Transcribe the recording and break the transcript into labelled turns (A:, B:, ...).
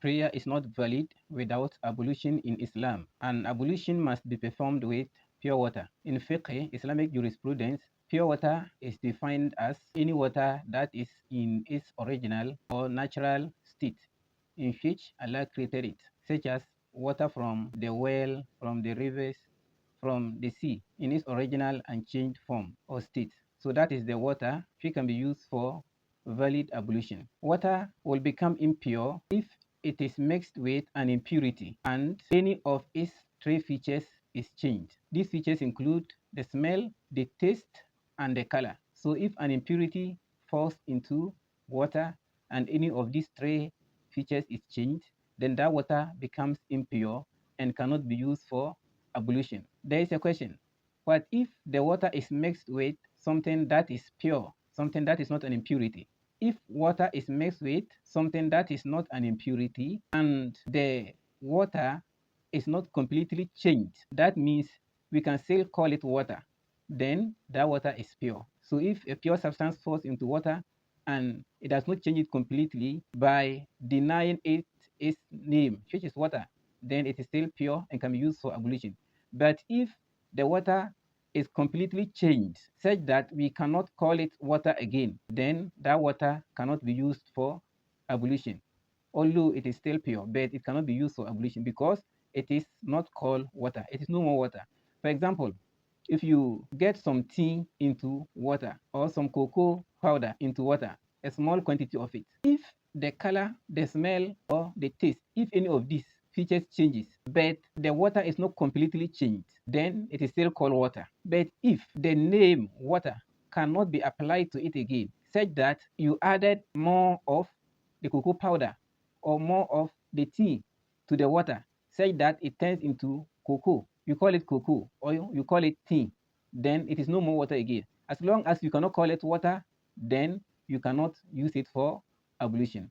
A: prayer is not valid without ablution in Islam, and ablution must be performed with pure water. In fiqh, Islamic jurisprudence, pure water is defined as any water that is in its original or natural state in which Allah created it, such as water from the well, from the rivers, from the sea, in its original and changed form or state. So that is the water which can be used for valid ablution. Water will become impure if it is mixed with an impurity and any of its three features is changed. These features include the smell, the taste, and the color. So if an impurity falls into water and any of these three features is changed, then that water becomes impure and cannot be used for ablution. There is a question. What if the water is mixed with something that is pure, something that is not an impurity? If water is mixed with something that is not an impurity and the water is not completely changed, that means we can still call it water. Then that water is pure. So if a pure substance falls into water and it does not change it completely by denying it its name, which is water, then it is still pure and can be used for ablution. But if the water is completely changed such that we cannot call it water again, then that water cannot be used for ablution. Although it is still pure, but it cannot be used for ablution because it is not called water. It is no more water. For example, if you get some tea into water or some cocoa powder into water, a small quantity of it, if the color, the smell, or the taste, if any of these features changes, but the water is not completely changed, then it is still called water. But if the name water cannot be applied to it again, such that you added more of the cocoa powder or more of the tea to the water, such that it turns into cocoa, you call it cocoa or you call it tea, then it is no more water again. As long as you cannot call it water, then you cannot use it for ablution.